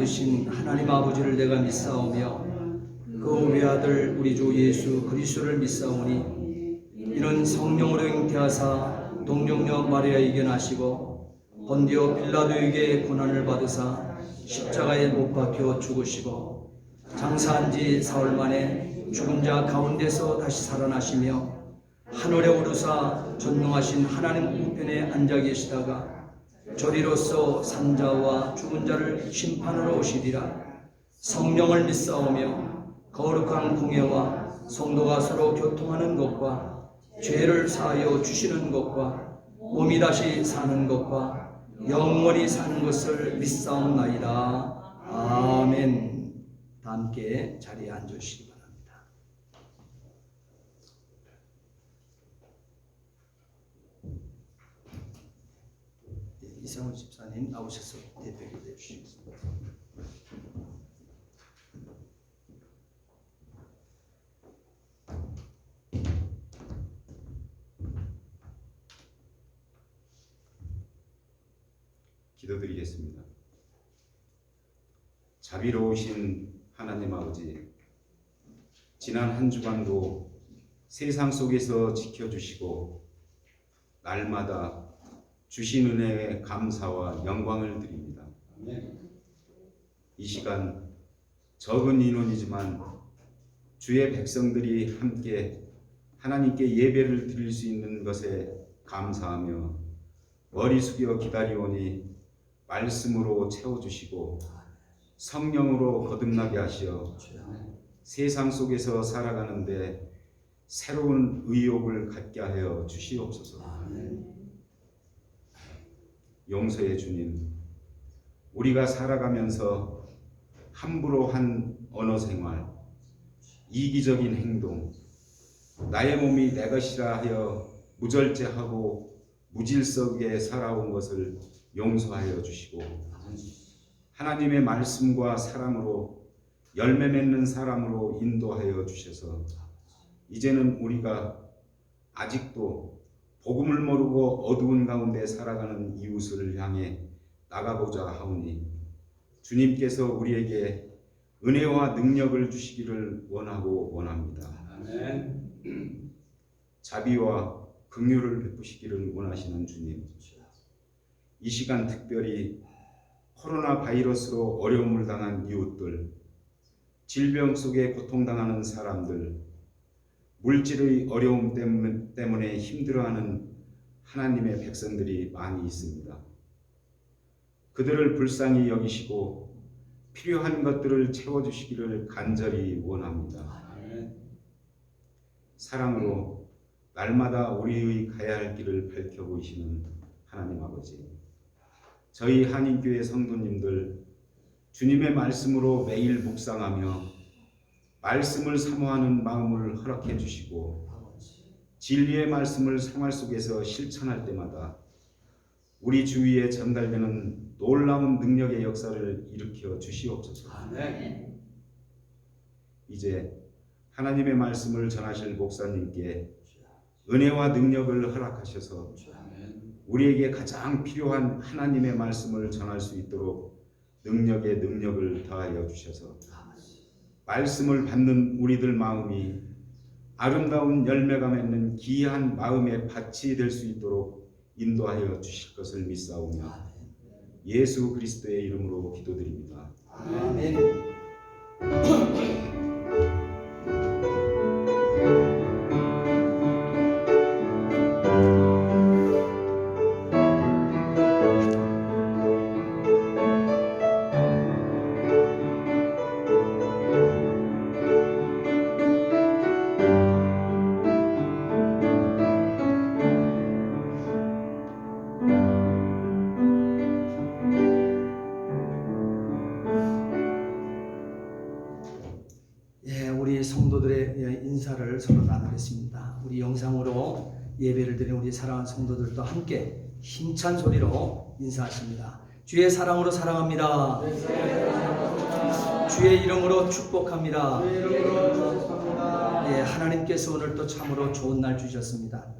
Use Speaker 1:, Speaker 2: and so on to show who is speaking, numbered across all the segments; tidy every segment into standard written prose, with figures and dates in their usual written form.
Speaker 1: 만드신 하나님 아버지를 내가 믿사오며 그 외아들 우리 주 예수 그리스도를 믿사오니 이는 성령으로 잉태하사 동정녀 마리아에게 나시고 본디오 빌라도에게 고난을 받으사 십자가에 못 박혀 죽으시고 장사한 지 사흘 만에 죽은 자 가운데서 다시 살아나시며 하늘에 오르사 전능하신 하나님 우편에 앉아 계시다가 저리로서 산자와 죽은 자를 심판하러 오시리라. 성령을 믿사오며 거룩한 공예와 성도가 서로 교통하는 것과 죄를 사하여 주시는 것과 몸이 다시 사는 것과 영원히 사는 것을 믿사옵나이다. 아멘. 다 함께 자리에 앉으시기 바랍니다. 이상훈 집사님 나오셔서 대표기도 해주시겠습니다.
Speaker 2: 기도드리겠습니다. 자비로우신 하나님 아버지, 지난 한 주간도 세상 속에서 지켜주시고 날마다 주신 은혜에 감사와 영광을 드립니다. 이 시간 적은 인원이지만 주의 백성들이 함께 하나님께 예배를 드릴 수 있는 것에 감사하며 머리 숙여 기다리오니 말씀으로 채워주시고 성령으로 거듭나게 하시어 세상 속에서 살아가는데 새로운 의욕을 갖게 하여 주시옵소서. 용서의 주님, 우리가 살아가면서 함부로 한 언어 생활, 이기적인 행동, 나의 몸이 내 것이라 하여 무절제하고 무질서하게 살아온 것을 용서하여 주시고 하나님의 말씀과 사랑으로 열매 맺는 사람으로 인도하여 주셔서 이제는 우리가 아직도 복음을 모르고 어두운 가운데 살아가는 이웃을 향해 나가보자 하오니 주님께서 우리에게 은혜와 능력을 주시기를 원하고 원합니다. 아멘. 자비와 긍휼을 베푸시기를 원하시는 주님, 이 시간 특별히 코로나 바이러스로 어려움을 당한 이웃들, 질병 속에 고통당하는 사람들, 물질의 어려움 때문에 힘들어하는 하나님의 백성들이 많이 있습니다. 그들을 불쌍히 여기시고 필요한 것들을 채워주시기를 간절히 원합니다. 사랑으로 날마다 우리의 가야 할 길을 밝혀보이시는 하나님 아버지, 저희 한인교회 성도님들 주님의 말씀으로 매일 묵상하며 말씀을 사모하는 마음을 허락해 주시고 진리의 말씀을 생활 속에서 실천할 때마다 우리 주위에 전달되는 놀라운 능력의 역사를 일으켜 주시옵소서. 아멘. 이제 하나님의 말씀을 전하실 목사님께 은혜와 능력을 허락하셔서 우리에게 가장 필요한 하나님의 말씀을 전할 수 있도록 능력에 능력을 더하여 주셔서 말씀을 받는 우리들 마음이 아름다운 열매가 맺는 귀한 마음의 밭이 될 수 있도록 인도하여 주실 것을 믿사오며 예수 그리스도의 이름으로 기도드립니다. 아멘.
Speaker 1: 우리 성도들의 인사를 서로 나누겠습니다. 우리 영상으로 예배를 드리는 우리 사랑하는 성도들도 함께 힘찬 소리로 인사하십니다. 주의 사랑으로 사랑합니다. 주의 이름으로 축복합니다. 하나님께서 오늘 또 참으로 좋은 날 주셨습니다.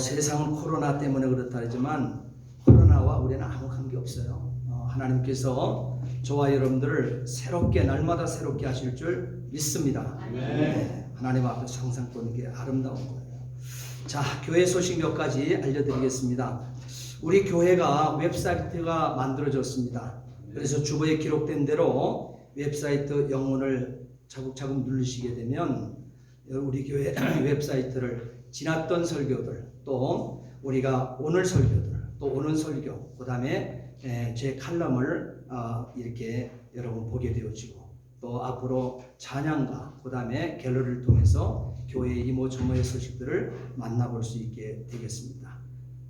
Speaker 1: 세상은 코로나 때문에 그렇다 하지만 코로나와 우리는 아무 관계 없어요. 하나님께서 저와 여러분들을 새롭게 날마다 새롭게 하실 줄 믿습니다. 네, 하나님 앞에서 항상 보는 게 아름다운 거예요. 자, 교회 소식 몇 가지 알려드리겠습니다. 우리 교회가 웹사이트가 만들어졌습니다. 그래서 주보에 기록된 대로 웹사이트 영문을 차곡차곡 누르시게 되면 우리 교회 웹사이트를 지났던 설교들, 또 우리가 오늘 설교들, 또 오는 설교, 그 다음에 제 칼럼을 이렇게 여러분 보게 되어지고, 또 앞으로 찬양가, 그 다음에 갤러리를 통해서 교회의 이모저모의 소식들을 만나볼 수 있게 되겠습니다.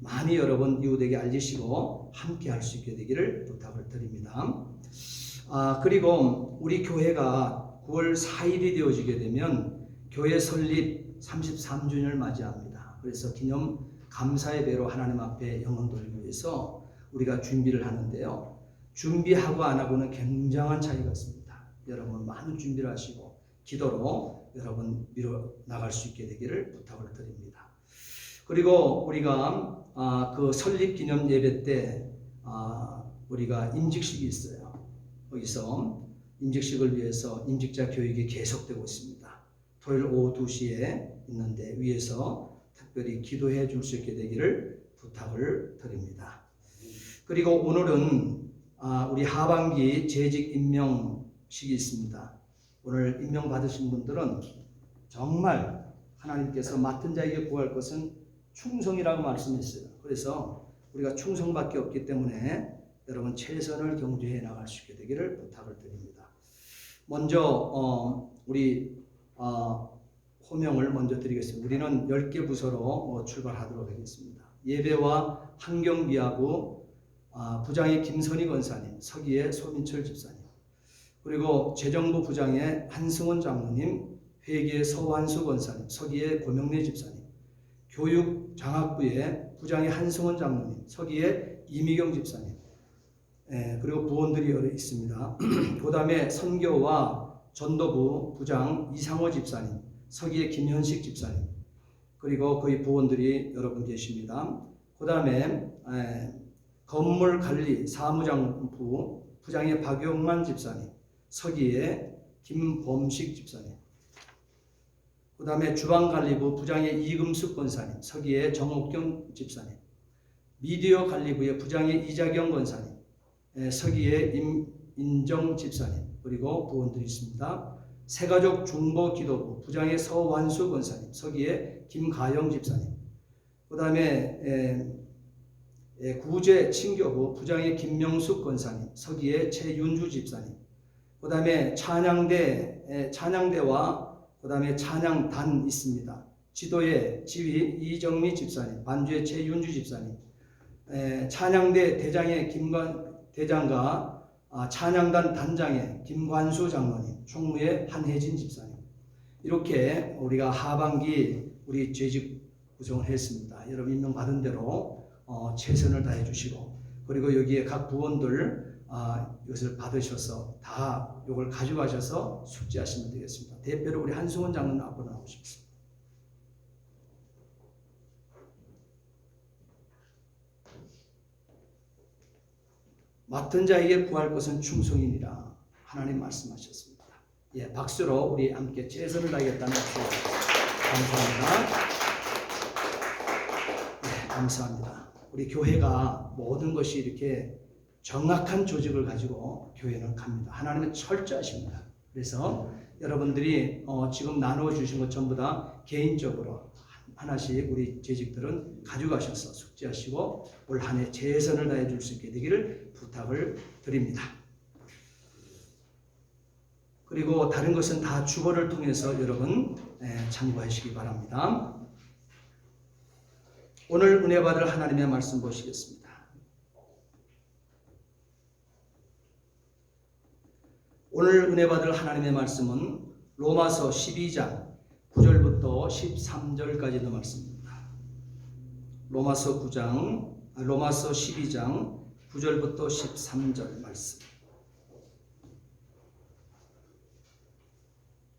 Speaker 1: 많이 여러분 이웃에게 알리시고 함께 할 수 있게 되기를 부탁을 드립니다. 그리고 우리 교회가 9월 4일이 되어지게 되면 교회 설립 33주년을 맞이합니다. 그래서 기념 감사의 배로 하나님 앞에 영혼 돌리기 위해서 우리가 준비를 하는데요. 준비하고 안 하고는 굉장한 차이가 있습니다. 여러분 많은 준비를 하시고 기도로 여러분 밀어 나갈 수 있게 되기를 부탁을 드립니다. 그리고 우리가 그 설립 기념 예배 때 우리가 임직식이 있어요. 거기서 임직식을 위해서 임직자 교육이 계속되고 있습니다. 토요일 오후 2시에 있는데 위에서 특별히 기도해 줄 수 있게 되기를 부탁을 드립니다. 그리고 오늘은 우리 하반기 재직 임명식이 있습니다. 오늘 임명 받으신 분들은 정말 하나님께서 맡은 자에게 구할 것은 충성이라고 말씀했어요. 그래서 우리가 충성밖에 없기 때문에 여러분 최선을 경주해 나갈 수 있게 되기를 부탁을 드립니다. 먼저 우리 호명을 먼저 드리겠습니다. 우리는 10개 부서로 출발하도록 하겠습니다. 예배와 환경미화부 부장의 김선희 권사님, 서기의 소민철 집사님, 그리고 재정부 부장의 한승원 장로님, 회계의 서완수 권사님, 서기의 고명래 집사님, 교육장학부의 부장의 한승원 장로님, 서기의 이미경 집사님, 그리고 부원들이 여러 있습니다. 그 다음에 선교와 전도부 부장 이상호 집사님, 서기의 김현식 집사님, 그리고 거기 부원들이 여러분 계십니다. 그 다음에 건물관리 사무장부 부장의 박용만 집사님, 서기의 김범식 집사님, 그 다음에 주방관리부 부장의 이금숙 권사님, 서기의 정옥경 집사님, 미디어 관리부의 부장의 이자경 권사님, 서기의 임인정 집사님, 그리고 부원들이 있습니다. 새가족 중보기도부 부장의 서완수 권사님, 서기의 김가영 집사님, 그 다음에 구제 친교부 부장의 김명숙 권사님, 서기의 최윤주 집사님, 그 다음에 찬양대와 그 다음에 찬양단 있습니다. 지도의 지휘 이정미 집사님, 반주의 최윤주 집사님, 찬양대 대장의 대장과 찬양단 단장의 김관수 장로님, 총무의 한혜진 집사님, 이렇게 우리가 하반기 우리 재직 구성을 했습니다. 여러분 임명 받은 대로 최선을 다해 주시고, 그리고 여기에 각 부원들 이것을 받으셔서 다 이걸 가져가셔서 숙지하시면 되겠습니다. 대표로 우리 한승원 장로님 앞으로 나오십시오. 맡은 자에게 구할 것은 충성이니라 하나님 말씀하셨습니다. 예, 박수로 우리 함께 최선을 다하겠다는 박수 감사합니다. 네, 감사합니다. 우리 교회가 모든 것이 이렇게 정확한 조직을 가지고 교회는 갑니다. 하나님은 철저하십니다. 그래서 여러분들이 지금 나누어 주신 것 전부 다 개인적으로 하나씩 우리 재직들은 가져가셔서 숙지하시고 올 한 해 최선을 다해 줄 수 있게 되기를 부탁을 드립니다. 그리고 다른 것은 다 주보를 통해서 여러분 참고하시기 바랍니다. 오늘 은혜 받을 하나님의 말씀 보시겠습니다. 오늘 은혜 받을 하나님의 말씀은 로마서 12장 9절부터 13절까지의 말씀입니다. 로마서 12장 9절부터 13절 말씀.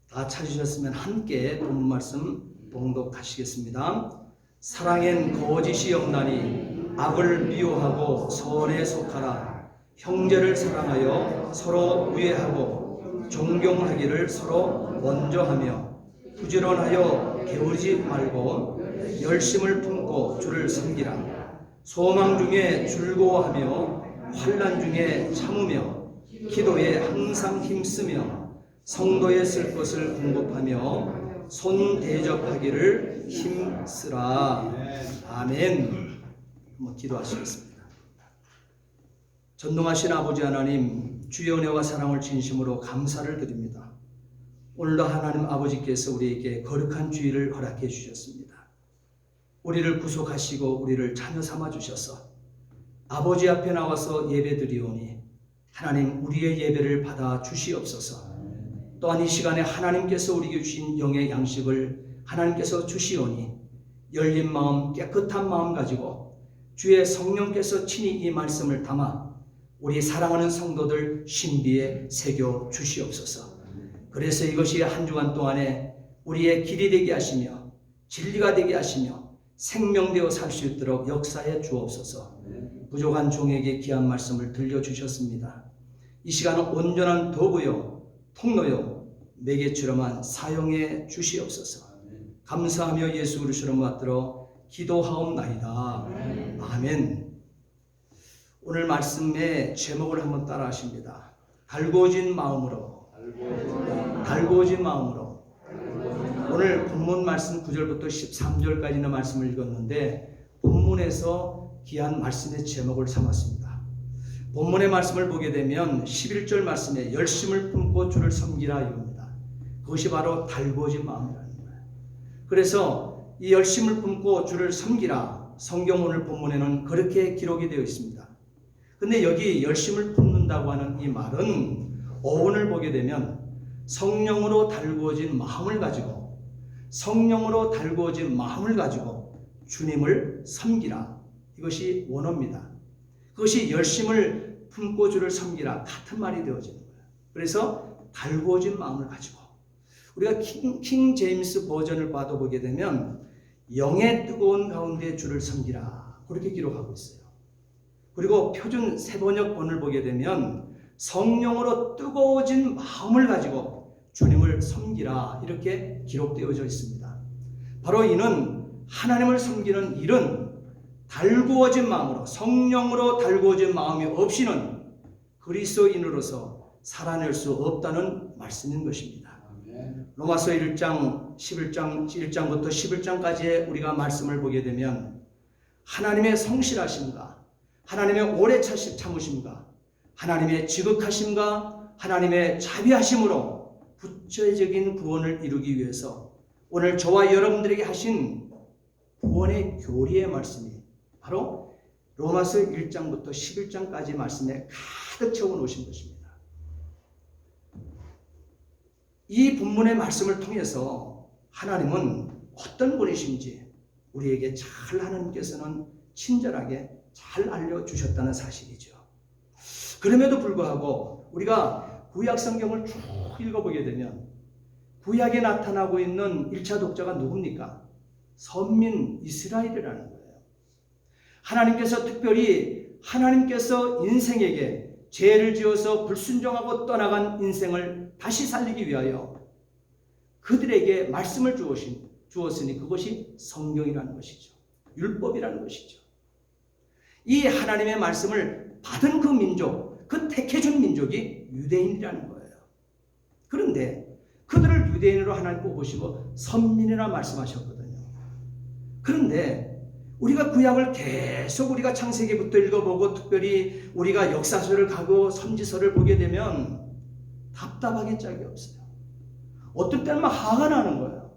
Speaker 1: 다 찾으셨으면 함께 본문 말씀 봉독하시겠습니다. 사랑엔 거짓이 없나니 악을 미워하고 선에 속하라. 형제를 사랑하여 서로 우애하고 존경하기를 서로 먼저 하며 부지런하여 게으르지 말고 열심을 품고 주를 섬기라. 소망 중에 즐거워하며 환난 중에 참으며 기도에 항상 힘쓰며 성도에 쓸 것을 공급하며 손 대접하기를 힘쓰라. 아멘. 한번 기도하시겠습니다. 전능하신 아버지 하나님, 주의 은혜와 사랑을 진심으로 감사를 드립니다. 오늘도 하나님 아버지께서 우리에게 거룩한 주일을 허락해 주셨습니다. 우리를 구속하시고 우리를 자녀 삼아 주셔서 아버지 앞에 나와서 예배드리오니 하나님 우리의 예배를 받아 주시옵소서. 또한 이 시간에 하나님께서 우리에게 주신 영의 양식을 하나님께서 주시오니 열린 마음, 깨끗한 마음 가지고 주의 성령께서 친히 이 말씀을 담아 우리 사랑하는 성도들 신비에 새겨 주시옵소서. 그래서 이것이 한 주간 동안에 우리의 길이 되게 하시며 진리가 되게 하시며 생명되어 살 수 있도록 역사해 주옵소서. 부족한 종에게 귀한 말씀을 들려주셨습니다. 이 시간은 온전한 도구요 통로요 매개추로만 사용해 주시옵소서. 감사하며 예수 그리스도로 받들어 기도하옵나이다. 아멘. 오늘 말씀의 제목을 한번 따라 하십니다. 달궈진 마음으로. 달궈진 마음으로. 오늘 본문 말씀 9절부터 13절까지의 말씀을 읽었는데 본문에서 귀한 말씀의 제목을 삼았습니다. 본문의 말씀을 보게 되면 11절 말씀에 열심을 품고 주를 섬기라 이겁니다. 그것이 바로 달궈진 마음이라는 거예요. 그래서 이 열심을 품고 주를 섬기라, 성경 오늘 본문에는 그렇게 기록이 되어 있습니다. 근데 여기 열심을 품는다고 하는 이 말은 어원을 보게 되면 성령으로 달구어진 마음을 가지고 주님을 섬기라, 이것이 원어입니다. 그것이 열심을 품고 주를 섬기라 같은 말이 되어지는 거예요. 그래서 달구어진 마음을 가지고 우리가 킹 제임스 버전을 봐도 보게 되면 영의 뜨거운 가운데 주를 섬기라 그렇게 기록하고 있어요. 그리고 표준 세번역본을 보게 되면 성령으로 뜨거워진 마음을 가지고 주님을 섬기라 이렇게 기록되어져 있습니다. 바로 이는 하나님을 섬기는 일은 달구어진 마음으로, 성령으로 달구어진 마음이 없이는 그리스도인으로서 살아낼 수 없다는 말씀인 것입니다. 로마서 1장 1장부터 11장까지의 우리가 말씀을 보게 되면 하나님의 성실하심과 하나님의 오래 참으심과 하나님의 지극하심과 하나님의 자비하심으로 구체적인 구원을 이루기 위해서 오늘 저와 여러분들에게 하신 구원의 교리의 말씀이 바로 로마서 1장부터 11장까지 말씀에 가득 채워 놓으신 것입니다. 이 본문의 말씀을 통해서 하나님은 어떤 분이신지 우리에게 잘 하나님께서는 친절하게 잘 알려주셨다는 사실이죠. 그럼에도 불구하고 우리가 구약 성경을 쭉 읽어보게 되면 구약에 나타나고 있는 1차 독자가 누굽니까? 선민 이스라엘이라는 거예요. 하나님께서 특별히 하나님께서 인생에게 죄를 지어서 불순종하고 떠나간 인생을 다시 살리기 위하여 그들에게 말씀을 주었으니 그것이 성경이라는 것이죠. 율법이라는 것이죠. 이 하나님의 말씀을 받은 그 민족, 그 택해준 민족이 유대인이라는 거예요. 그런데 그들을 유대인으로 하나님 뽑으시고 선민이라 말씀하셨거든요. 그런데 우리가 구약을 계속 우리가 창세기부터 읽어보고 특별히 우리가 역사서를 가고 선지서를 보게 되면 답답하게 짝이 없어요. 어떤 때는 막 화가 나는 거예요.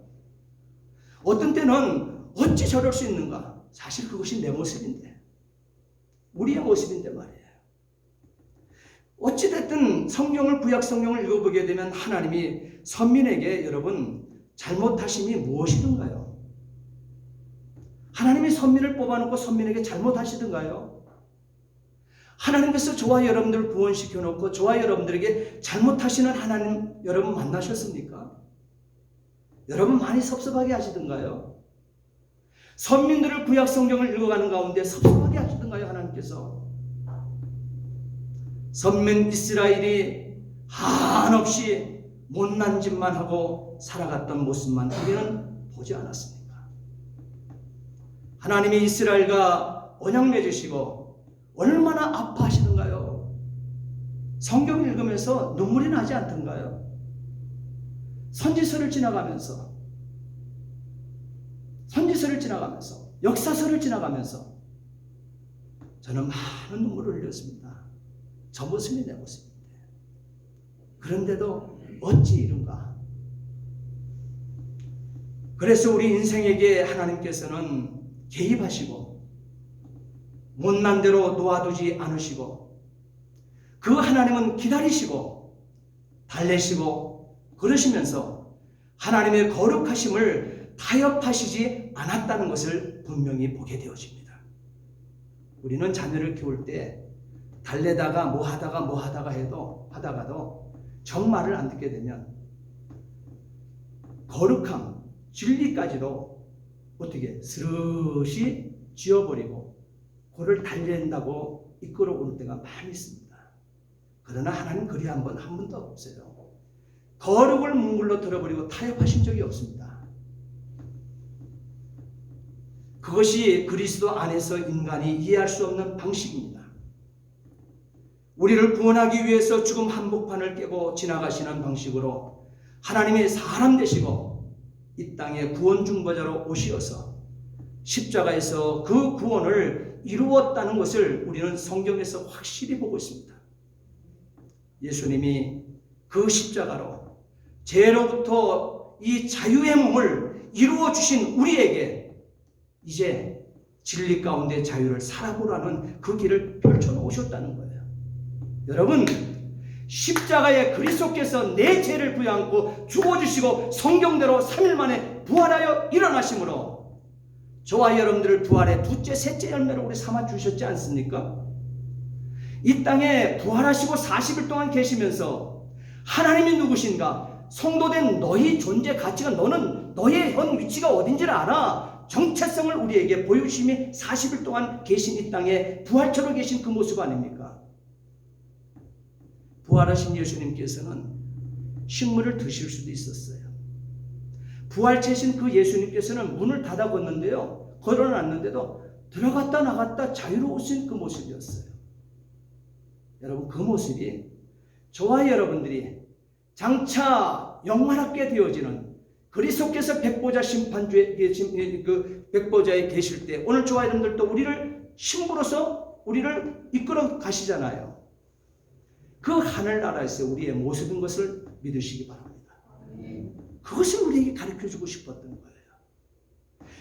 Speaker 1: 어떤 때는 어찌 저럴 수 있는가? 사실 그것이 내 모습인데, 우리의 모습인데 말이에요. 어찌됐든 성경을, 구약 성경을 읽어보게 되면 하나님이 선민에게 여러분 잘못하심이 무엇이든가요? 하나님이 선민을 뽑아놓고 선민에게 잘못하시던가요? 하나님께서 저와 여러분들을 구원시켜 놓고 저와 여러분들에게 잘못하시는 하나님 여러분 만나셨습니까? 여러분 많이 섭섭하게 하시던가요? 선민들을 구약 성경을 읽어가는 가운데 섭섭하게 하시던가요? 하나님께서 선민 이스라엘이 한없이 못난 짓만 하고 살아갔던 모습만 우리는 보지 않았습니까? 하나님이 이스라엘과 언약 맺으시고 얼마나 아파하시는가요? 성경 읽으면서 눈물이 나지 않던가요? 선지서를 지나가면서 역사서를 지나가면서 저는 많은 눈물을 흘렸습니다. 저 모습이 내 모습인데. 그런데도 어찌 이른가? 그래서 우리 인생에게 하나님께서는 개입하시고 못난 대로 놓아두지 않으시고 그 하나님은 기다리시고 달래시고 그러시면서 하나님의 거룩하심을 타협하시지 않았다는 것을 분명히 보게 되어집니다. 우리는 자녀를 키울 때 달래다가 뭐 하다가 하다가도 정말을 안 듣게 되면 거룩함, 진리까지도 어떻게 스르시 지워버리고 그를 달랜다고 이끌어오는 때가 많이 있습니다. 그러나 하나님 그리 한 번도 없어요. 거룩을 뭉글러 들어버리고 타협하신 적이 없습니다. 그것이 그리스도 안에서 인간이 이해할 수 없는 방식입니다. 우리를 구원하기 위해서 죽음 한복판을 깨고 지나가시는 방식으로 하나님이 사람 되시고 이 땅에 구원 중보자로 오시어서 십자가에서 그 구원을 이루었다는 것을 우리는 성경에서 확실히 보고 있습니다. 예수님이 그 십자가로 죄로부터 이 자유의 몸을 이루어 주신 우리에게 이제 진리 가운데 자유를 살아보라는 그 길을 펼쳐놓으셨다는 거예요. 여러분, 십자가에 그리스도께서 내 죄를 부여안고 죽어주시고 성경대로 3일 만에 부활하여 일어나심으로 저와 여러분들을 부활의 둘째, 셋째 열매로 우리 삼아주셨지 않습니까? 이 땅에 부활하시고 40일 동안 계시면서 하나님이 누구신가? 성도된 너희 존재 가치가 너는 너의 현 위치가 어딘지를 알아. 정체성을 우리에게 보여주심이 40일 동안 계신 이 땅에 부활처럼 계신 그 모습 아닙니까? 부활하신 예수님께서는 식물을 드실 수도 있었어요. 부활체신 그 예수님께서는 문을 닫아 걷는데요, 걸어놨는데도 들어갔다 나갔다 자유로우신 그 모습이었어요. 여러분, 그 모습이 저와 여러분들이 장차 영원하게 되어지는 그리스도께서 백보자 심판주에 그 백보자에 계실 때 오늘 저와 여러분들도 우리를 신부로서 우리를 이끌어 가시잖아요. 그 하늘나라에서 우리의 모습인 것을 믿으시기 바랍니다. 그것을 우리에게 가르쳐주고 싶었던 거예요.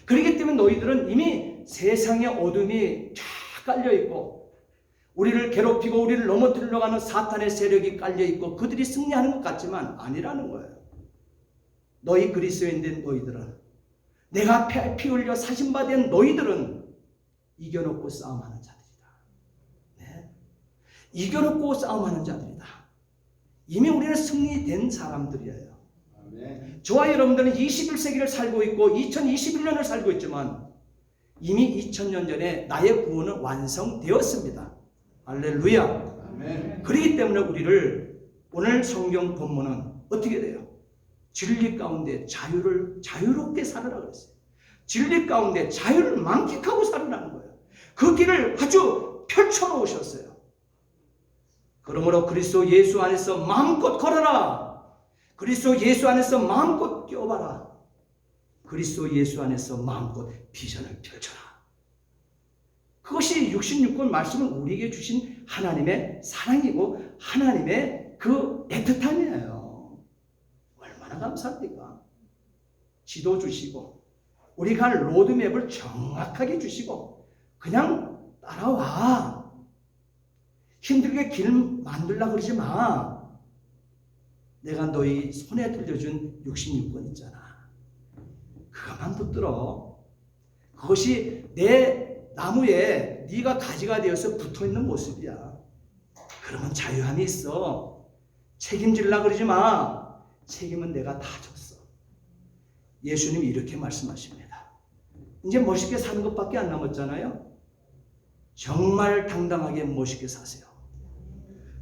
Speaker 1: 그렇기 때문에 너희들은 이미 세상의 어둠이 쫙 깔려있고 우리를 괴롭히고 우리를 넘어뜨리려고 하는 사탄의 세력이 깔려있고 그들이 승리하는 것 같지만 아니라는 거예요. 너희 그리스도인된 너희들은, 내가 피 흘려 사신받은 너희들은 이겨놓고 싸움하는 자들이다. 네? 이겨놓고 싸움하는 자들이다. 이미 우리는 승리된 사람들이에요. 네. 저와 여러분들은 21세기를 살고 있고 2021년을 살고 있지만 이미 2000년 전에 나의 구원은 완성되었습니다. 할렐루야. 아멘. 그렇기 때문에 우리를 오늘 성경 본문은 어떻게 돼요? 진리 가운데 자유롭게 살으라 그랬어요. 진리 가운데 자유를 만끽하고 살으라는 거예요. 그 길을 아주 펼쳐놓으셨어요. 그러므로 그리스도 예수 안에서 마음껏 걸어라. 그리스도 예수 안에서 마음껏 뛰어봐라. 그리스도 예수 안에서 마음껏 비전을 펼쳐라. 그것이 66권 말씀을 우리에게 주신 하나님의 사랑이고 하나님의 그 애틋함이에요. 얼마나 감사합니까? 지도 주시고 우리 갈 로드맵을 정확하게 주시고 그냥 따라와. 힘들게 길 만들려고 그러지 마. 내가 너희 손에 들려준 66권 있잖아. 그것만 붙들어. 그것이 내 나무에 네가 가지가 되어서 붙어있는 모습이야. 그러면 자유함이 있어. 책임질라 그러지 마. 책임은 내가 다 졌어. 예수님이 이렇게 말씀하십니다. 이제 멋있게 사는 것밖에 안 남았잖아요. 정말 당당하게 멋있게 사세요.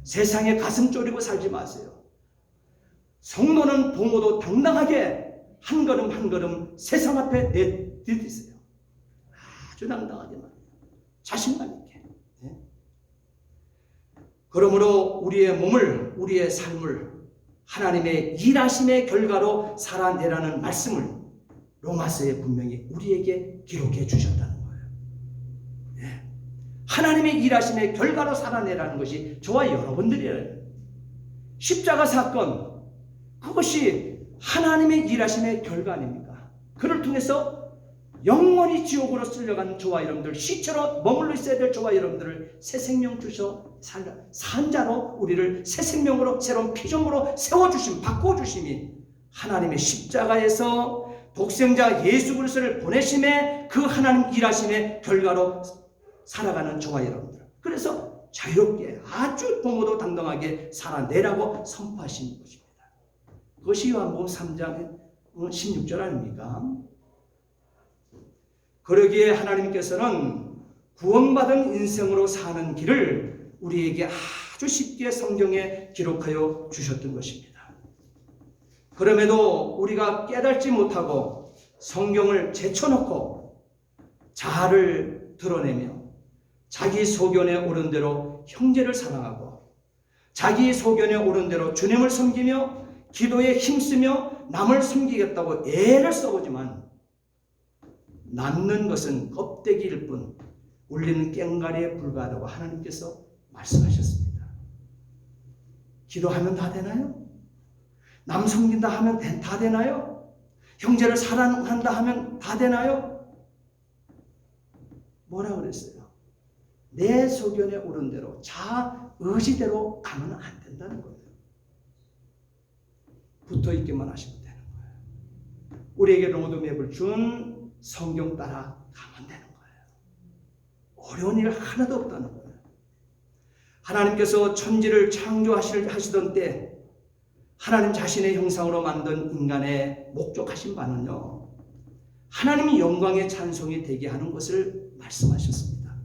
Speaker 1: 세상에 가슴 졸이고 살지 마세요. 성도는 부모도 당당하게 한 걸음 한 걸음 세상 앞에 내디디세요. 아주 당당하게 말이에요. 자신감 있게. 네? 그러므로 우리의 몸을, 우리의 삶을 하나님의 일하심의 결과로 살아내라는 말씀을 로마서에 분명히 우리에게 기록해 주셨다는 거예요. 네. 하나님의 일하심의 결과로 살아내라는 것이 저와 여러분들이에요. 십자가 사건, 그것이 하나님의 일하심의 결과 아닙니까? 그를 통해서 영원히 지옥으로 쓸려간 저와 여러분들, 시체로 머물러 있어야 될 저와 여러분들을 새 생명 주셔 산자로 우리를 새 생명으로 새로운 피조물로 세워주심, 바꿔주심이 하나님의 십자가에서 독생자 예수 그리스도를 보내심에 그 하나님 일하심의 결과로 살아가는 저와 여러분들, 그래서 자유롭게 아주 부모도 당당하게 살아내라고 선포하신 것입니다. 그것이 요한복음 3장 16절 아닙니까? 그러기에 하나님께서는 구원받은 인생으로 사는 길을 우리에게 아주 쉽게 성경에 기록하여 주셨던 것입니다. 그럼에도 우리가 깨닫지 못하고 성경을 제쳐놓고 자아를 드러내며 자기 소견에 오른 대로 형제를 사랑하고 자기 소견에 오른 대로 주님을 섬기며 기도에 힘쓰며 남을 섬기겠다고 애를 써보지만 남는 것은 껍데기일 뿐 울리는 꽹과리에 불과하다고 하나님께서 말씀하셨습니다. 기도하면 다 되나요? 남 섬긴다 하면 다 되나요? 형제를 사랑한다 하면 다 되나요? 뭐라 그랬어요? 내 소견에 오른 대로 자아 의지대로 가면 안 된다는 거예요. 붙어 있기만 하시면 되는 거예요. 우리에게 로드맵을 준 성경 따라 가면 되는 거예요. 어려운 일 하나도 없다는 거예요. 하나님께서 천지를 창조하시던 때 하나님 자신의 형상으로 만든 인간의 목적하신 바는요, 하나님이 영광의 찬송이 되게 하는 것을 말씀하셨습니다.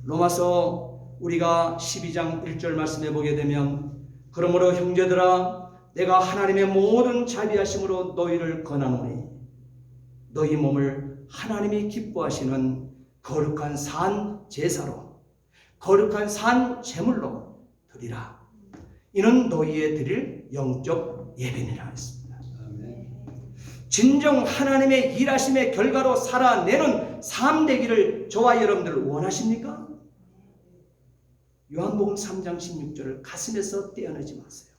Speaker 1: 로마서 우리가 12장 1절 말씀해 보게 되면, 그러므로 형제들아 내가 하나님의 모든 자비하심으로 너희를 권하노니 너희 몸을 하나님이 기뻐하시는 거룩한 산 제사로, 거룩한 산 제물로 드리라. 이는 너희의 드릴 영적 예배니라 했습니다. 진정 하나님의 일하심의 결과로 살아내는 삶 되기를 저와 여러분들 원하십니까? 요한복음 3장 16절을 가슴에서 떼어내지 마세요.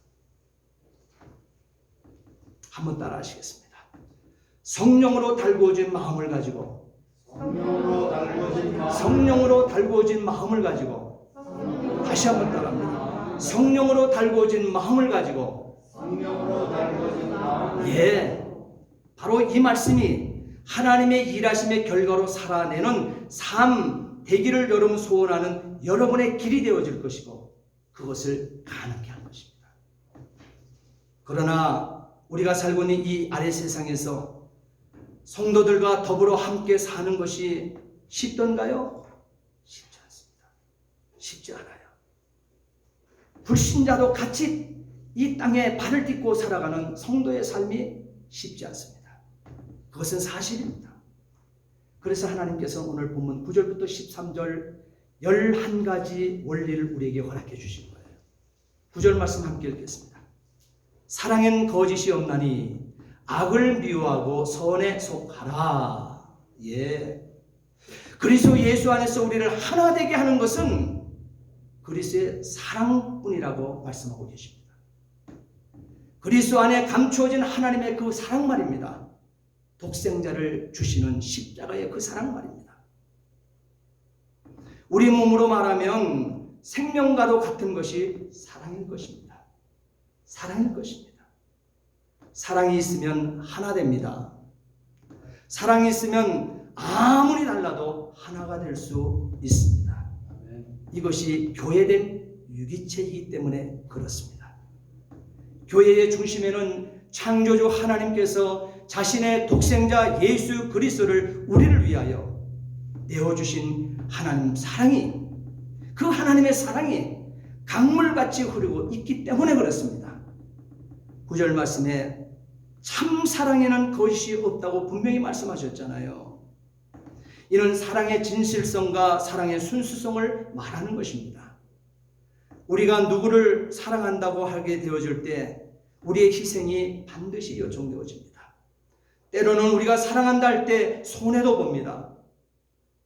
Speaker 1: 한번 따라 하시겠습니다. 성령으로 달구어진 마음을 가지고, 성령으로 달구어진 마음을 가지고, 다시 한번 따라합니다. 성령으로 달구어진 마음을 가지고, 예, 바로 이 말씀이 하나님의 일하심의 결과로 살아내는 삶 되기를 여러분 소원하는 여러분의 길이 되어질 것이고, 그것을 가능케 한 것입니다. 그러나 우리가 살고 있는 이 아래 세상에서 성도들과 더불어 함께 사는 것이 쉽던가요? 쉽지 않습니다. 쉽지 않아요. 불신자도 같이 이 땅에 발을 딛고 살아가는 성도의 삶이 쉽지 않습니다. 그것은 사실입니다. 그래서 하나님께서 오늘 본문 9절부터 13절 11가지 원리를 우리에게 허락해 주신 거예요. 9절 말씀 함께 읽겠습니다. 사랑엔 거짓이 없나니 악을 미워하고 선에 속하라. 예. 그리스도 예수 안에서 우리를 하나 되게 하는 것은 그리스도의 사랑뿐이라고 말씀하고 계십니다. 그리스도 안에 감추어진 하나님의 그 사랑 말입니다. 독생자를 주시는 십자가의 그 사랑 말입니다. 우리 몸으로 말하면 생명과도 같은 것이 사랑일 것입니다. 사랑일 것입니다. 사랑이 있으면 하나 됩니다. 사랑이 있으면 아무리 달라도 하나가 될 수 있습니다. 이것이 교회된 유기체이기 때문에 그렇습니다. 교회의 중심에는 창조주 하나님께서 자신의 독생자 예수 그리스도를 우리를 위하여 내어주신 하나님 사랑이, 그 하나님의 사랑이 강물같이 흐르고 있기 때문에 그렇습니다. 9절 말씀에 참 사랑에는 거짓이 없다고 분명히 말씀하셨잖아요. 이는 사랑의 진실성과 사랑의 순수성을 말하는 것입니다. 우리가 누구를 사랑한다고 하게 되어질 때 우리의 희생이 반드시 요청되어집니다. 때로는 우리가 사랑한다 할 때 손해도 봅니다.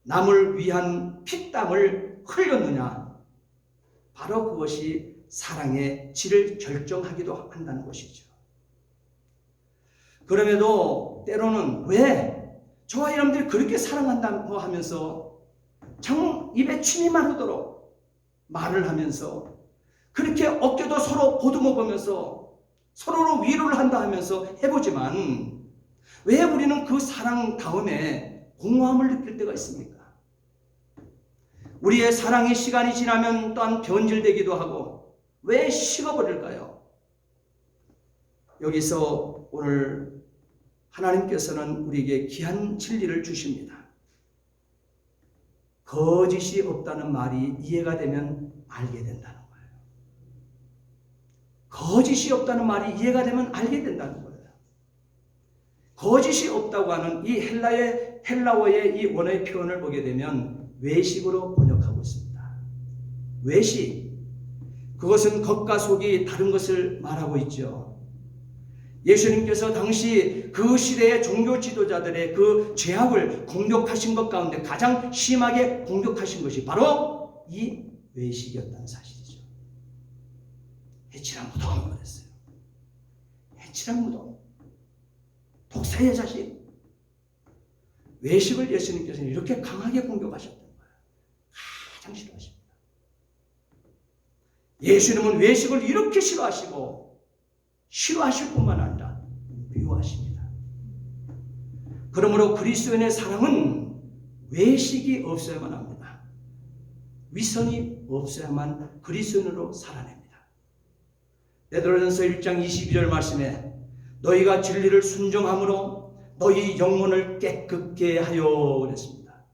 Speaker 1: 남을 위한 피땀을 흘렸느냐? 바로 그것이 사랑의 질을 결정하기도 한다는 것이죠. 그럼에도 때로는 왜 저와 여러분들이 그렇게 사랑한다고 하면서 정 입에 침이 마르도록 말을 하면서 그렇게 어깨도 서로 보듬어 보면서 서로를 위로를 한다 하면서 해보지만 왜 우리는 그 사랑 다음에 공허함을 느낄 때가 있습니까? 우리의 사랑의 시간이 지나면 또한 변질되기도 하고 왜 식어버릴까요? 여기서 오늘 하나님께서는 우리에게 귀한 진리를 주십니다. 거짓이 없다는 말이 이해가 되면 알게 된다는 거예요. 거짓이 없다는 말이 이해가 되면 알게 된다는 거예요. 거짓이 없다고 하는 이 헬라어의 이 원어의 표현을 보게 되면 외식으로 번역하고 있습니다. 외식. 그것은 겉과 속이 다른 것을 말하고 있죠. 예수님께서 당시 그 시대의 종교 지도자들의 그 죄악을 공격하신 것 가운데 가장 심하게 공격하신 것이 바로 이 외식이었다는 사실이죠. 해치란 무덤을 말했어요. 해치란 무덤. 독사의 자식. 외식을 예수님께서는 이렇게 강하게 공격하셨던 거예요. 가장 싫어하십니다. 예수님은 외식을 이렇게 싫어하시고 싫어하실 뿐만 아니라 미워하십니다. 그러므로 그리스도인의 사랑은 외식이 없어야만 합니다. 위선이 없어야만 그리스도인으로 살아냅니다. 베드로전서 1장 22절 말씀에 너희가 진리를 순종함으로 너희 영혼을 깨끗게 하여 그랬습니다.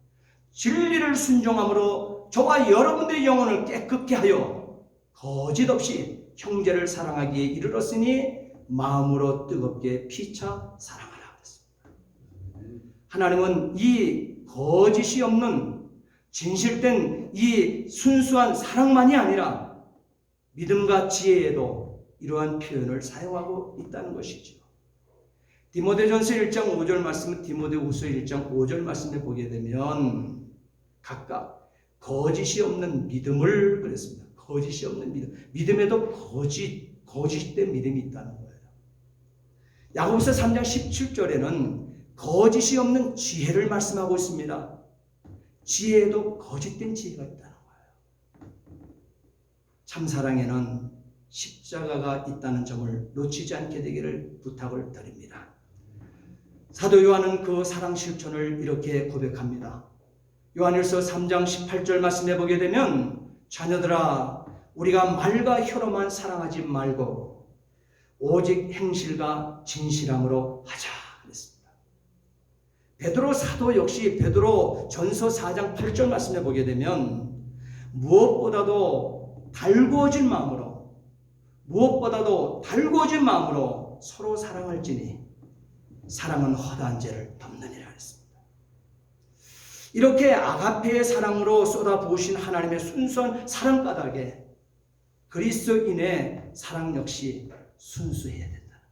Speaker 1: 진리를 순종함으로 저와 여러분들의 영혼을 깨끗게 하여 거짓 없이 형제를 사랑하기에 이르렀으니 마음으로 뜨겁게 피차 사랑하라 그랬습니다. 하나님은 이 거짓이 없는 진실된 이 순수한 사랑만이 아니라 믿음과 지혜에도 이러한 표현을 사용하고 있다는 것이죠. 디모데전서 1장 5절 말씀은 디모데후서 1장 5절 말씀에 보게 되면 각각 거짓이 없는 믿음을 그랬습니다. 거짓이 없는 믿음. 믿음에도 거짓된 믿음이 있다는 거예요. 야고보서 3장 17절에는 거짓이 없는 지혜를 말씀하고 있습니다. 지혜에도 거짓된 지혜가 있다는 거예요. 참사랑에는 십자가가 있다는 점을 놓치지 않게 되기를 부탁을 드립니다. 사도 요한은 그 사랑 실천을 이렇게 고백합니다. 요한일서 3장 18절 말씀해 보게 되면 자녀들아 우리가 말과 혀로만 사랑하지 말고 오직 행실과 진실함으로 하자 그랬습니다. 베드로 사도 역시 베드로 전서 4장 8절 말씀해 보게 되면 무엇보다도 달구어진 마음으로 서로 사랑할지니 사랑은 허다한 죄를 덮느니라 했습니다. 이렇게 아가페의 사랑으로 쏟아부으신 하나님의 순수한 사랑 바닥에 그리스도인의 사랑 역시 순수해야 된다는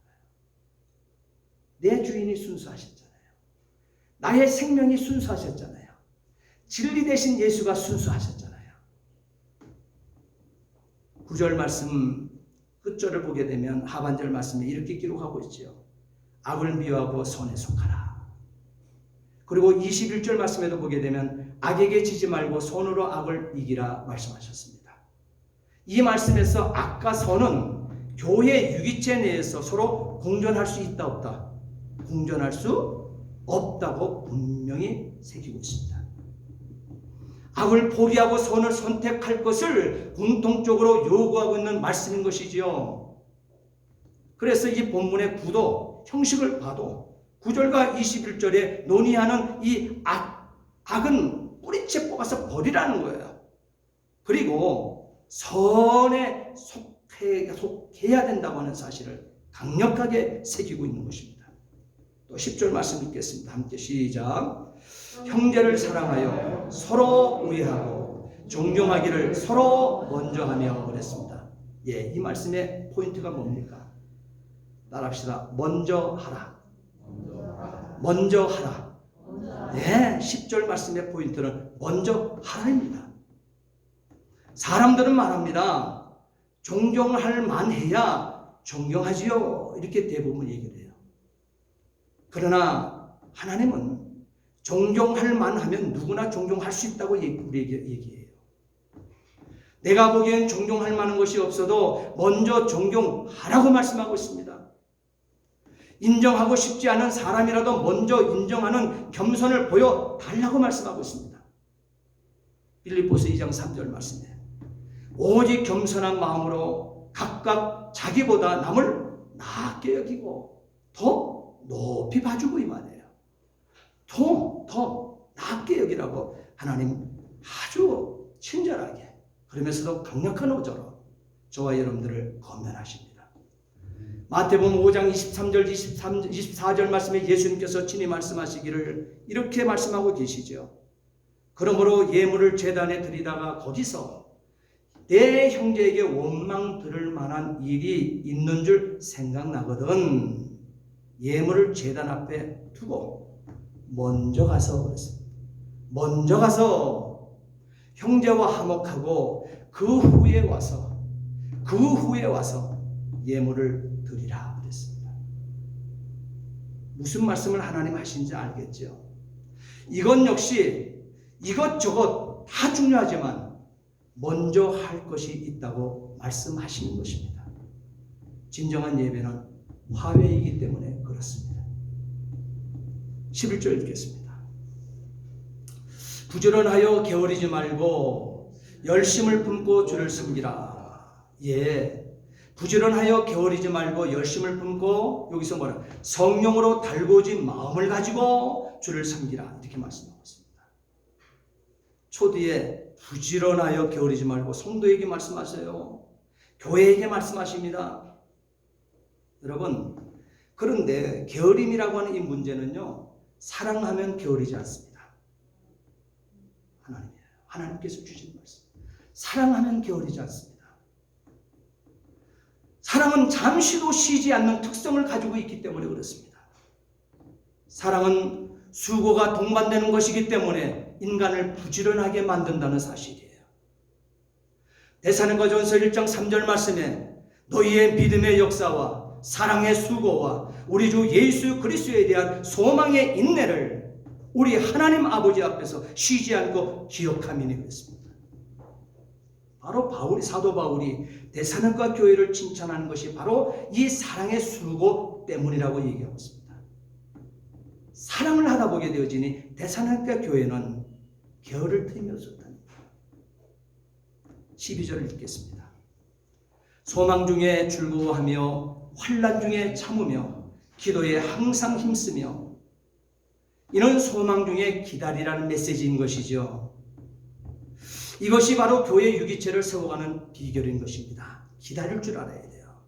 Speaker 1: 거예요. 내 주인이 순수하셨잖아요. 나의 생명이 순수하셨잖아요. 진리 대신 예수가 순수하셨잖아요. 9절 말씀 끝절을 보게 되면 하반절 말씀에 이렇게 기록하고 있죠. 악을 미워하고 선에 속하라. 그리고 21절 말씀에도 보게 되면 악에게 지지 말고 선으로 악을 이기라 말씀하셨습니다. 이 말씀에서 악과 선은 교회 유기체 내에서 서로 공존할 수 있다 없다? 공존할 수 없다고 분명히 새기고 있습니다. 악을 포기하고 선을 선택할 것을 공통적으로 요구하고 있는 말씀인 것이지요. 그래서 이 본문의 구도, 형식을 봐도 9절과 21절에 논의하는 이 악은 뿌리채 뽑아서 버리라는 거예요. 그리고 선에 속해야 된다고 하는 사실을 강력하게 새기고 있는 것입니다. 또 10절 말씀 읽겠습니다. 함께 시작. 형제를 사랑하여 서로 우애하고 존경하기를 서로 먼저 하며 그랬습니다. 이 말씀의 포인트가 뭡니까? 따라합시다. 먼저 하라. 먼저 하라. 10절 말씀의 포인트는 먼저 하라입니다. 사람들은 말합니다. 존경할 만해야 존경하지요. 이렇게 대부분 얘기를 해요. 그러나 하나님은 존경할 만하면 누구나 존경할 수 있다고 우리에게 얘기해요. 내가 보기엔 존경할 만한 것이 없어도 먼저 존경하라고 말씀하고 있습니다. 인정하고 싶지 않은 사람이라도 먼저 인정하는 겸손을 보여달라고 말씀하고 있습니다. 빌립보서 2장 3절 말씀에 오직 겸손한 마음으로 각각 자기보다 남을 낮게 여기고 더 높이 봐주고 이 말이에요. 더 낮게 여기라고 하나님 아주 친절하게 그러면서도 강력한 어조로 저와 여러분들을 권면하십니다. 마태복음 5장 23절 24절 말씀에 예수님께서 친히 말씀하시기를 이렇게 말씀하고 계시죠. 그러므로 예물을 제단에 드리다가 거기서 내 형제에게 원망 들을 만한 일이 있는 줄 생각나거든 예물을 제단 앞에 두고 먼저 가서 그랬습니다. 먼저 가서 형제와 화목하고 그 후에 와서 예물을 드리라 그랬습니다. 무슨 말씀을 하나님 하신지 알겠죠? 이건 역시 이것저것 다 중요하지만 먼저 할 것이 있다고 말씀하시는 것입니다. 진정한 예배는 화해이기 때문에 그렇습니다. 11절 읽겠습니다. 부지런하여 게으르지 말고 열심을 품고 주를 섬기라. 부지런하여 게으르지 말고 열심을 품고 여기서 뭐라? 성령으로 달궈진 마음을 가지고 주를 섬기라. 이렇게 말씀하고 있습니다. 초디에 부지런하여 게으르지 말고 성도에게 말씀하세요. 교회에게 말씀하십니다. 여러분, 그런데 게으름이라고 하는 이 문제는요, 사랑하면 게으르지 않습니다. 하나님이에요. 하나님께서 주신 말씀. 사랑하면 게으르지 않습니다. 사랑은 잠시도 쉬지 않는 특성을 가지고 있기 때문에 그렇습니다. 사랑은 수고가 동반되는 것이기 때문에 인간을 부지런하게 만든다는 사실이에요. 데살로니가전서 1장 3절 말씀에 너희의 믿음의 역사와 사랑의 수고와 우리 주 예수 그리스도에 대한 소망의 인내를 우리 하나님 아버지 앞에서 쉬지 않고 기억하미니 그랬습니다. 바로 사도 바울이 데살로니가 교회를 칭찬하는 것이 바로 이 사랑의 수고 때문이라고 얘기하고 있습니다. 사랑을 하다 보게 되어지니 데살로니가 교회는 게으를 틈이 없었답니다. 12절을 읽겠습니다. 소망 중에 즐거워하며 환난 중에 참으며 기도에 항상 힘쓰며 이는 소망 중에 기다리라는 메시지인 것이죠. 이것이 바로 교회 유기체를 세워가는 비결인 것입니다. 기다릴 줄 알아야 돼요.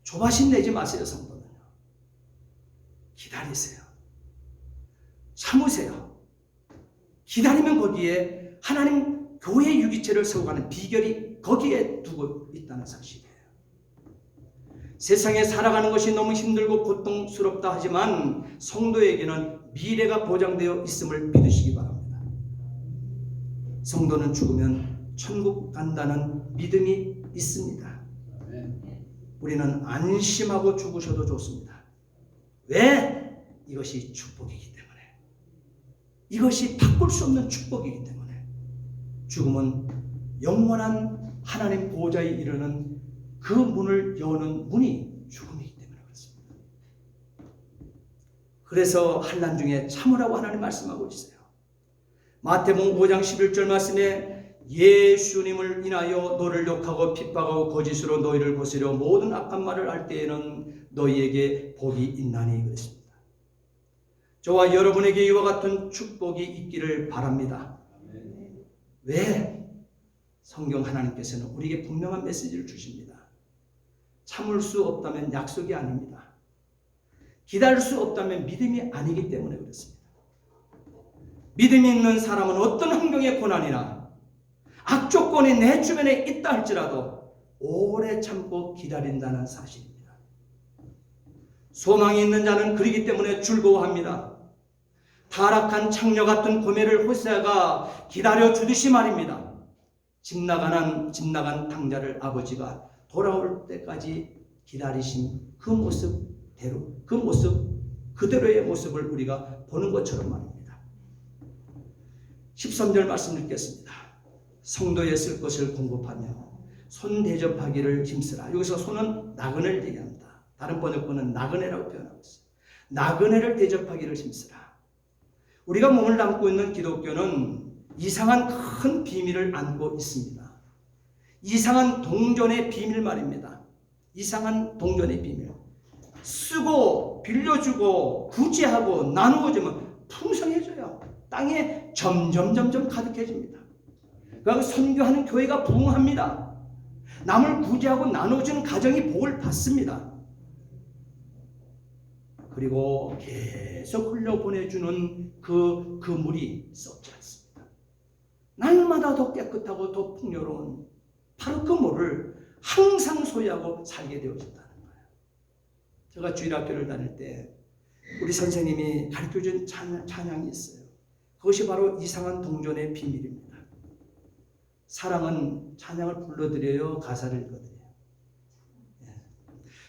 Speaker 1: 조바심 내지 마세요, 성도는요. 기다리세요. 참으세요. 기다리면 거기에 하나님 교회 유기체를 세워가는 비결이 거기에 두고 있다는 사실이에요. 세상에 살아가는 것이 너무 힘들고 고통스럽다 하지만 성도에게는 미래가 보장되어 있음을 믿으시기 바랍니다. 성도는 죽으면 천국 간다는 믿음이 있습니다. 우리는 안심하고 죽으셔도 좋습니다. 왜? 이것이 축복이기 때문에. 이것이 바꿀 수 없는 축복이기 때문에. 죽음은 영원한 하나님 보호자에 이르는 그 문을 여는 문이 죽음이기 때문에 그렇습니다. 그래서 환난 중에 참으라고 하나님 말씀하고 있어요. 마태복음 5장 11절 말씀에 예수님을 인하여 너를 욕하고 핍박하고 거짓으로 너희를 거스려 모든 악한 말을 할 때에는 너희에게 복이 있나니 그랬습니다. 저와 여러분에게 이와 같은 축복이 있기를 바랍니다. 왜? 성경 하나님께서는 우리에게 분명한 메시지를 주십니다. 참을 수 없다면 약속이 아닙니다. 기다릴 수 없다면 믿음이 아니기 때문에 그렇습니다. 믿음이 있는 사람은 어떤 환경의 고난이나 악조건이 내 주변에 있다 할지라도 오래 참고 기다린다는 사실입니다. 소망이 있는 자는 그러기 때문에 즐거워합니다. 타락한 창녀 같은 고매를 호세아가 기다려 주듯이 말입니다. 집 나간 당자를 아버지가 돌아올 때까지 기다리신 그 모습대로, 그 모습 그대로의 모습을 우리가 보는 것처럼 말입니다. 13절 말씀 읽겠습니다. 성도에 쓸 것을 공급하며 손 대접하기를 힘쓰라. 여기서 손은 나그네를 얘기합니다. 다른 번역본은 나그네라고 표현하고 있어요. 나그네를 대접하기를 힘쓰라. 우리가 몸을 담고 있는 기독교는 이상한 큰 비밀을 안고 있습니다. 이상한 동전의 비밀 말입니다. 이상한 동전의 비밀. 쓰고 빌려주고 구제하고 나누어주면 풍성해져요. 땅에 점점 가득해집니다. 그러니까 선교하는 교회가 부흥합니다. 남을 구제하고 나눠주는 가정이 복을 받습니다. 그리고 계속 흘려보내주는 그 물이 썩지 않습니다. 날마다 더 깨끗하고 더 풍요로운 바로 그 물을 항상 소유하고 살게 되어진다는 거예요. 제가 주일학교를 다닐 때 우리 선생님이 가르쳐준 찬양이 있어요. 그것이 바로 이상한 동전의 비밀입니다. 사랑은 찬양을 불러드려요, 가사를 읽어드려요.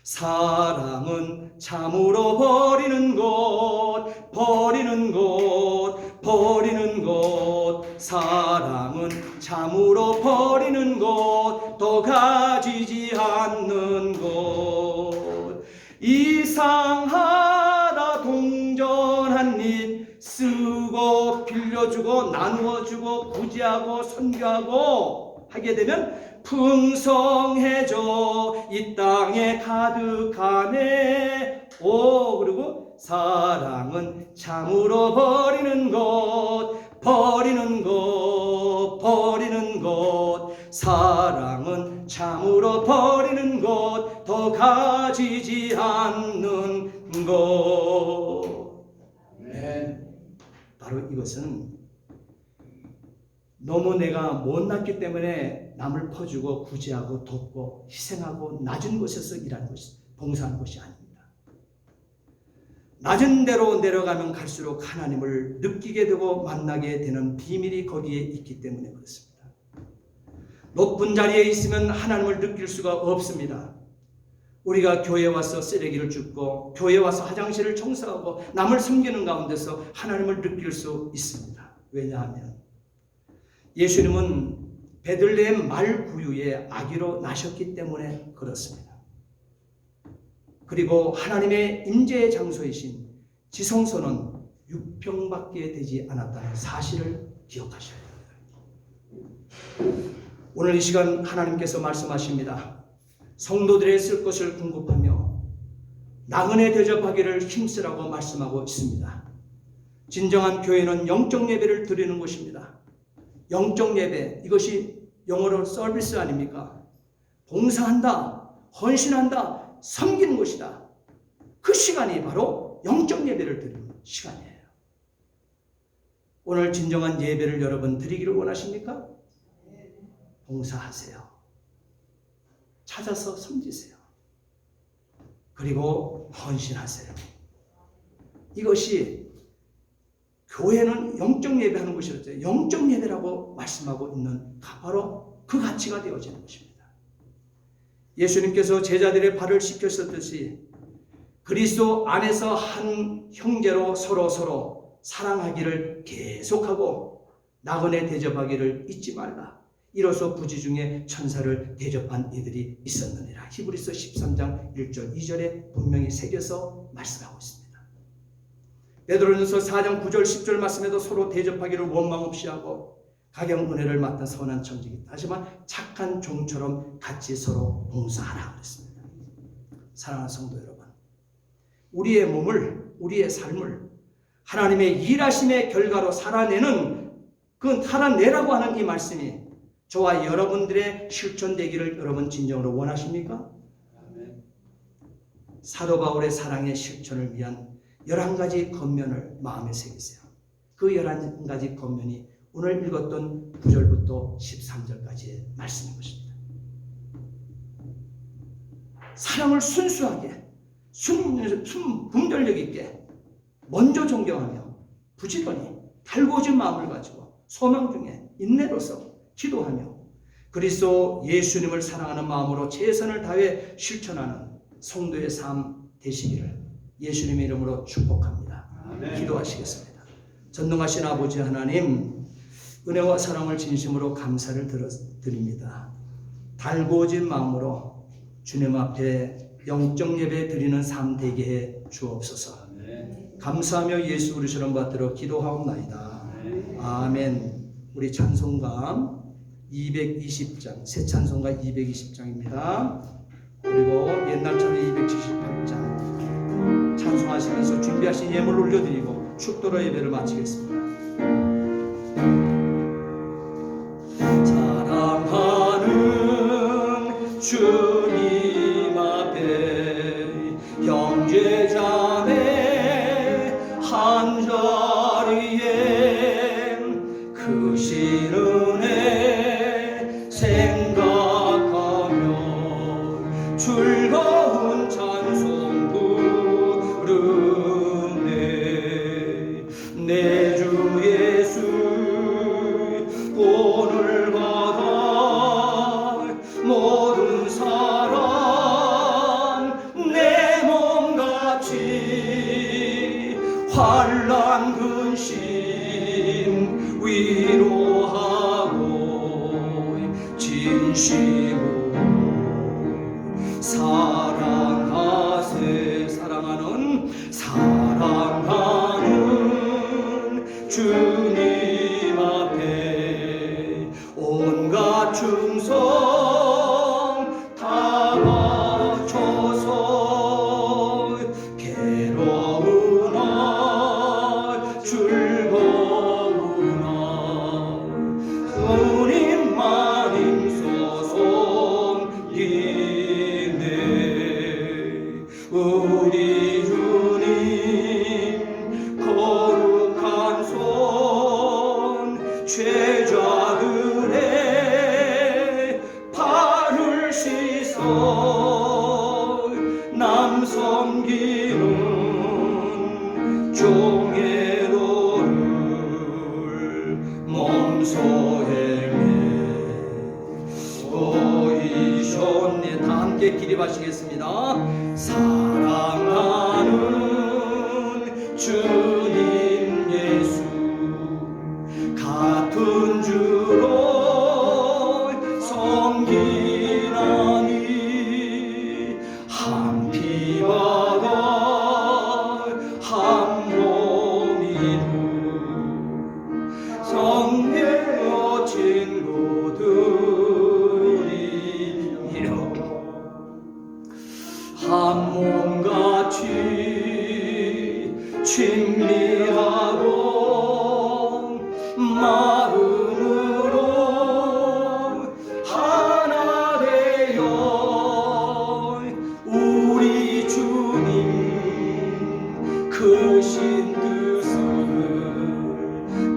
Speaker 1: 사랑은 참으로 버리는 것, 버리는 것, 버리는 것. 사랑은 참으로 버리는 것, 더 가지지 않는 것. 이상하다 동전 한 입 쓰고 빌려주고 나누어주고 구제하고 선교하고 하게 되면 풍성해져 이 땅에 가득하네. 그리고 사랑은 참으로 버리는 것, 버리는 것, 버리는 것. 사랑은 참으로 버리는 것, 더 가지지 않는 것. 네. 바로 이것은 너무 내가 못났기 때문에 남을 퍼주고 구제하고 돕고 희생하고 낮은 곳에서 일하는 것이, 봉사하는 것이 아닙니다. 낮은 데로 내려가면 갈수록 하나님을 느끼게 되고 만나게 되는 비밀이 거기에 있기 때문에 그렇습니다. 높은 자리에 있으면 하나님을 느낄 수가 없습니다. 우리가 교회에 와서 쓰레기를 줍고 교회에 와서 화장실을 청소하고 남을 섬기는 가운데서 하나님을 느낄 수 있습니다. 왜냐하면 예수님은 베들레헴 말구유에 아기로 나셨기 때문에 그렇습니다. 그리고 하나님의 임재의 장소이신 지성소는 6평밖에 되지 않았다는 사실을 기억하셔야 됩니다. 오늘 이 시간 하나님께서 말씀하십니다. 성도들의 쓸 것을 공급하며 나그네 대접하기를 힘쓰라고 말씀하고 있습니다. 진정한 교회는 영적 예배를 드리는 곳입니다. 영적 예배, 이것이 영어로 서비스 아닙니까? 봉사한다, 헌신한다, 섬기는 것이다. 그 시간이 바로 영적 예배를 드리는 시간이에요. 오늘 진정한 예배를 여러분 드리기를 원하십니까? 봉사하세요. 찾아서 섬기세요. 그리고 헌신하세요. 이것이 교회는 영적 예배하는 것이었죠. 영적 예배라고 말씀하고 있는 바로 그 가치가 되어지는 것입니다. 예수님께서 제자들의 발을 씻겼었듯이 그리스도 안에서 한 형제로 서로 사랑하기를 계속하고 나그네 대접하기를 잊지 말라. 이로써 부지 중에 천사를 대접한 이들이 있었느니라. 히브리서 13장 1절 2절에 분명히 새겨서 말씀하고 있습니다. 베드로전서 4장 9절 10절 말씀에도 서로 대접하기를 원망 없이 하고 각양 은혜를 맡은 선한 청지기, 하지만 착한 종처럼 같이 서로 봉사하라 그랬습니다. 사랑하는 성도 여러분, 우리의 몸을, 우리의 삶을 하나님의 일하심의 결과로 살아내는, 그 살아내라고 하는 이 말씀이 저와 여러분들의 실천되기를 여러분 진정으로 원하십니까? 사도 바울의 사랑의 실천을 위한 11가지 겉면을 마음에 새기세요. 그 11가지 겉면이 오늘 읽었던 9절부터 13절까지의 말씀인 것입니다. 사랑을 순수하게, 분별력 있게, 먼저 존경하며 부지런히 달궈진 마음을 가지고 소망 중에 인내로서 기도하며 그리스도 예수님을 사랑하는 마음으로 최선을 다해 실천하는 성도의 삶 되시기를 예수님의 이름으로 축복합니다. 아멘. 기도하시겠습니다. 전능하신 아버지 하나님, 은혜와 사랑을 진심으로 감사를 드립니다. 달궈진 마음으로 주님 앞에 영적 예배 드리는 삶 되게 해 주옵소서. 아멘. 감사하며 예수 그리스도를 받들어 기도하옵나이다. 아멘. 아멘. 우리 찬송가 220장, 새 찬송가 220장입니다. 그리고 옛날처럼 278장 찬송하시면서 준비하신 예물 올려드리고 축도로 예배를 마치겠습니다. 사랑하는 주님 앞에 형제자매 한자리에 크신 은혜 생각하며 즐거운 찬송 부르네. 내 주 예수 본을 받아 모든 사람 내 몸같이 환난 근심 위로하고 진심으로 사랑하세. 사랑하는 주님 앞에 온갖 충성 다 바쳐서 괴로우나 즐거우나 주님만 힘써 섬기네. 우리 주님 거룩한 손 죄자들의 발을 씻어 남 섬기는 종의 도를 몸소 행해 보이셨네. 다 함께 기립하시겠습니다. 사랑하는 주님 예수 같은 주로 섬기나니 한 피바다 한 몸이루 성례여 친구들이여 한 몸같이 친밀하고 마음으로 하나 되어 우리 주님 크신 뜻을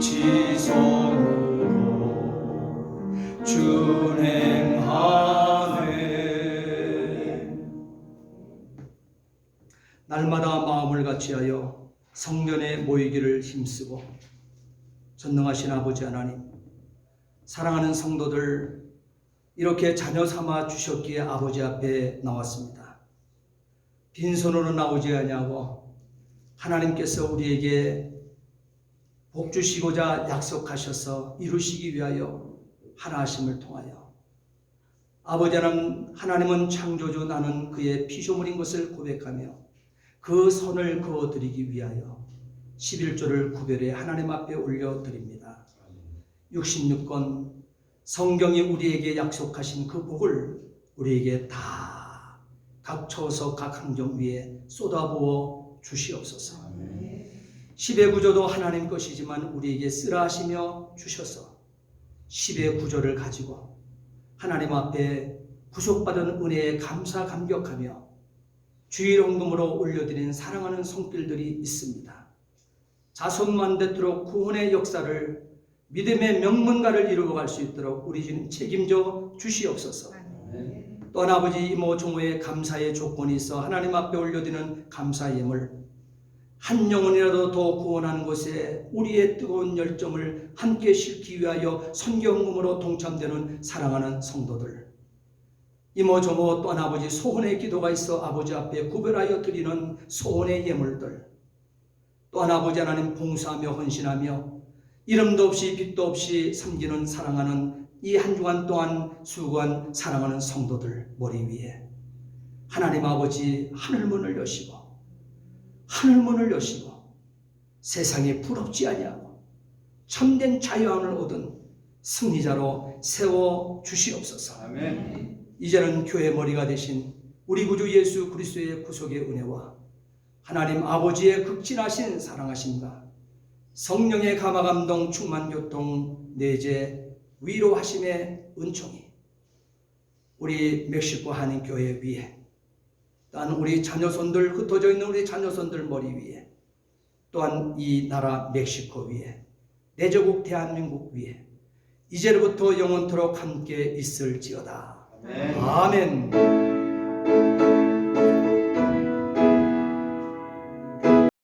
Speaker 1: 지성으로 준행하네. 날마다 마음을 같이하여 성전에 모이기를 힘쓰고 전능하신 아버지 하나님, 사랑하는 성도들 이렇게 자녀 삼아 주셨기에 아버지 앞에 나왔습니다. 빈손으로 나오지 아니하고 하나님께서 우리에게 복 주시고자 약속하셔서 이루시기 위하여 하나하심을 통하여 아버지 하나님은 창조주, 나는 그의 피조물인 것을 고백하며 그 선을 그어드리기 위하여 11조를 구별해 하나님 앞에 올려드립니다. 66권 성경이 우리에게 약속하신 그 복을 우리에게 다 각 처소 각 항정 위에 쏟아부어 주시옵소서. 10의 구조도 하나님 것이지만 우리에게 쓰라 하시며 주셔서 10의 구절을 가지고 하나님 앞에 구속받은 은혜에 감사 감격하며 주일 헌금으로 올려드린 사랑하는 손길들이 있습니다. 자손만 되도록 구원의 역사를 믿음의 명문가를 이루어갈 수 있도록 우리 주님 책임져 주시옵소서. 또한 아버지 이모 종호의 감사의 조건이 있어 하나님 앞에 올려드리는 감사 예물 한 영혼이라도 더 구원하는 것에 우리의 뜨거운 열정을 함께 싣기 위하여 선경금으로 동참되는 사랑하는 성도들, 이모 종호 또한 아버지 소원의 기도가 있어 아버지 앞에 구별하여 드리는 소원의 예물들, 또한 아버지 하나님 봉사하며 헌신하며 이름도 없이 빛도 없이 섬기는 사랑하는 이 한 주간 동안 수고한 사랑하는 성도들 머리 위에 하나님 아버지 하늘문을 여시고 하늘문을 여시고 세상에 부럽지 아니하고 참된 자유함을 얻은 승리자로 세워 주시옵소서.
Speaker 2: 아멘.
Speaker 1: 이제는 교회 머리가 되신 우리 구주 예수 그리스도의 구속의 은혜와 하나님 아버지의 극진하신 사랑하심과 성령의 감화감동 충만교통 내재 위로하심의 은총이 우리 멕시코 한인교회 위에 또한 우리 자녀손들 흩어져 있는 우리 자녀손들 머리 위에 또한 이 나라 멕시코 위에 내조국 대한민국 위에 이제로부터 영원토록 함께 있을지어다. 아멘.